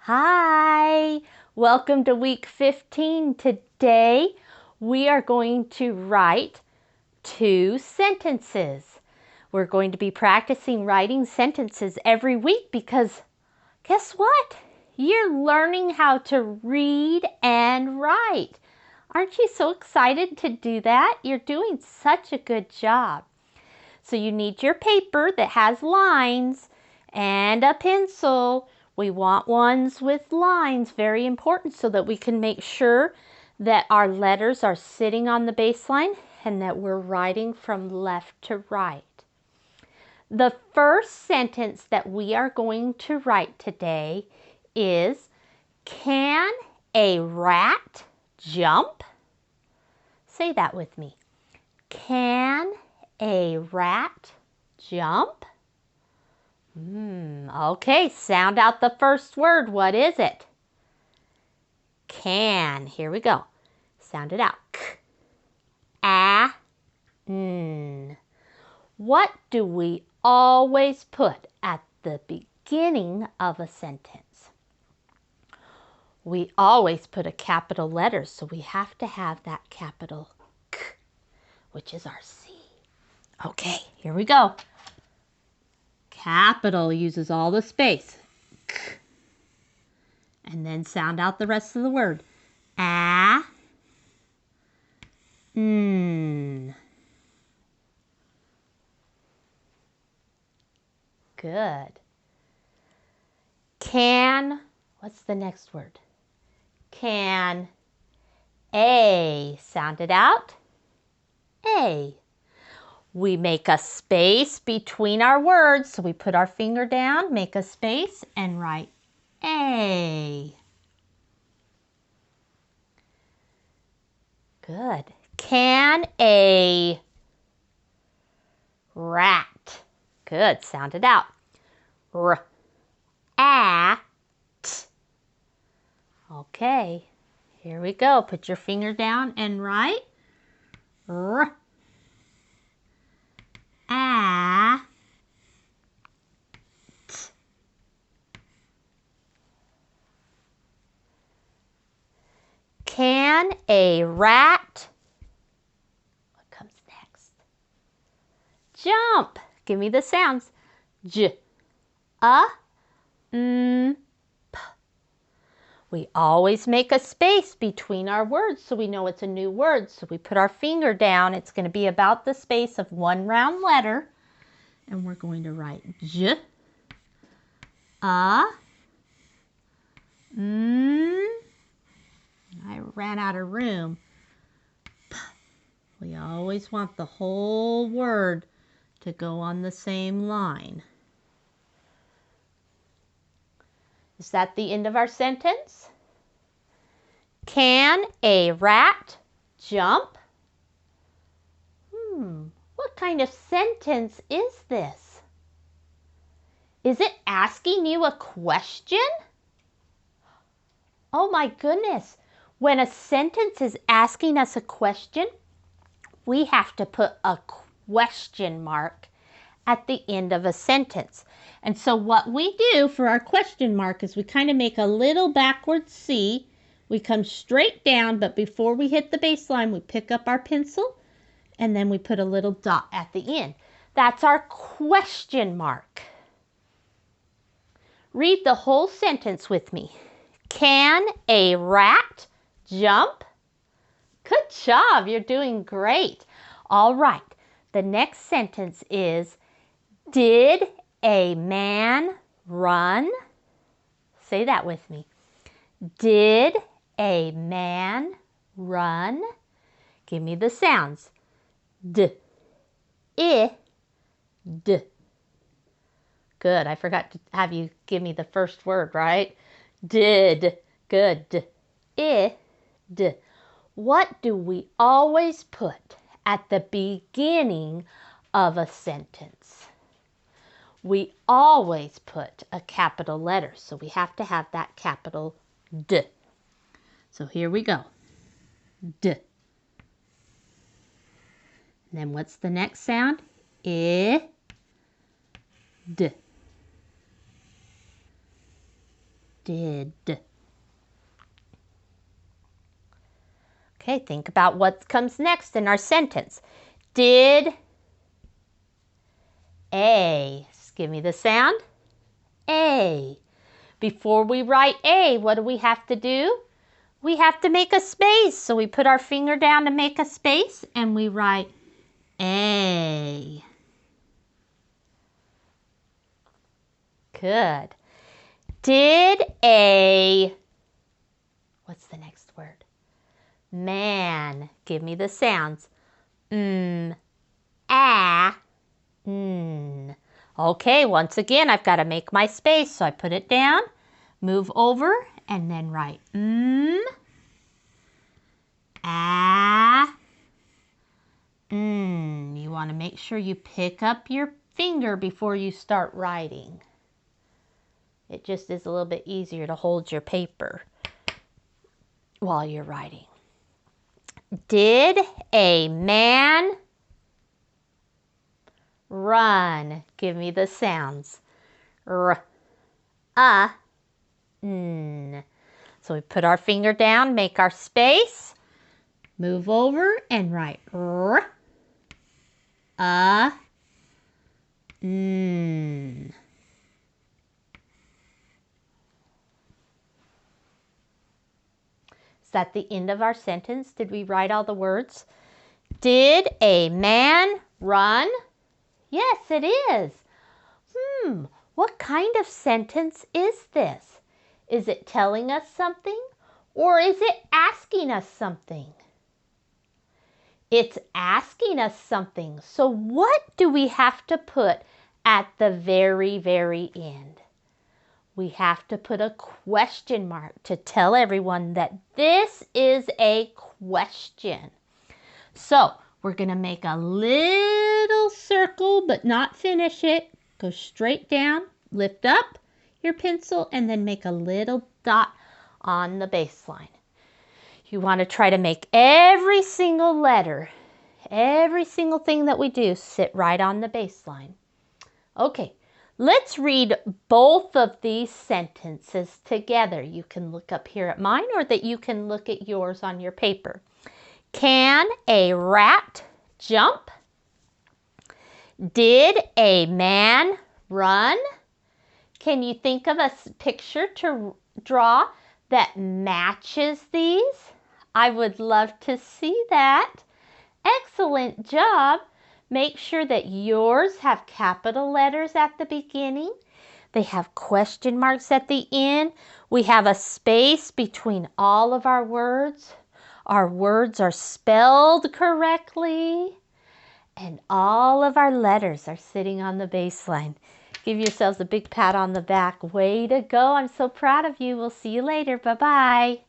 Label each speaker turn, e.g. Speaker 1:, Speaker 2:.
Speaker 1: Hi, welcome to week 15. Today we are going to write 2 sentences. We're going to be practicing writing sentences every week because guess what? You're learning how to read and write. Aren't you so excited to do that? You're doing such a good job. So you need your paper that has lines and a pencil. We want ones with lines, very important, so that we can make sure that our letters are sitting on the baseline and that we're writing from left to right. The first sentence that we are going to write today is, can a rat jump? Say that with me. Can a rat jump? Okay, sound out the first word. What is it? Can. Here we go. Sound it out. K, a, n. What do we always put at the beginning of a sentence? We always put a capital letter, so we have to have that capital K, which is our C. Okay, here we go. Capital uses all the space. K. And then sound out the rest of the word. A, n. Good. Can, what's the next word? Can a. Sound it out. A. We make a space between our words, so we put our finger down, make a space, and write A. Good. Can a rat? Good. Sound it out. R, a, t. Okay. Here we go. Put your finger down and write R, a, t. Can a rat, what comes next? Jump. Give me the sounds. J, a, m, p. We always make a space between our words so we know it's a new word. So we put our finger down. It's going to be about the space of one round letter. And we're going to write J, a, m. I ran out of room. P. We always want the whole word to go on the same line. Is that the end of our sentence? Can a rat jump? What kind of sentence is this? Is it asking you a question? Oh my goodness. When a sentence is asking us a question, we have to put a question mark at the end of a sentence. And so what we do for our question mark is we kind of make a little backward C. We come straight down, but before we hit the baseline, we pick up our pencil and then we put a little dot at the end. That's our question mark. Read the whole sentence with me. Can a rat jump? Good job, you're doing great. All right, the next sentence is, did a man run? Say that with me. Did a man run? Give me the sounds. D, I, d. Good, I forgot to have you give me the first word, right? Did. Good. D, I, d. What do we always put at the beginning of a sentence? We always put a capital letter, so we have to have that capital D. So here we go. D. And then what's the next sound? I, d. Did. Okay, think about what comes next in our sentence. Did A. Just give me the sound. A. Before we write A, what do we have to do? We have to make a space. So we put our finger down to make a space and we write A. Good. Did a, what's the next word? Man. Give me the sounds. Ah, Okay, once again, I've got to make my space. So I put it down, move over, and then write ah, You want to make sure you pick up your finger before you start writing. It just is a little bit easier to hold your paper while you're writing. Did a man run? Give me the sounds. R, n. So we put our finger down, make our space, move over and write r, n. Is that the end of our sentence? Did we write all the words? Did a man run? Yes, it is. What kind of sentence is this? Is it telling us something or is it asking us something? It's asking us something. So what do we have to put at the very, very end? We have to put a question mark to tell everyone that this is a question. So we're going to make a little circle, but not finish it. Go straight down, lift up your pencil, and then make a little dot on the baseline. You want to try to make every single letter, every single thing that we do, sit right on the baseline. Okay. Let's read both of these sentences together. You can look up here at mine or that you can look at yours on your paper. Can a rat jump? Did a man run? Can you think of a picture to draw that matches these? I would love to see that. Excellent job. Make sure that yours have capital letters at the beginning. They have question marks at the end. We have a space between all of our words. Our words are spelled correctly. And all of our letters are sitting on the baseline. Give yourselves a big pat on the back. Way to go. I'm so proud of you. We'll see you later. Bye-bye.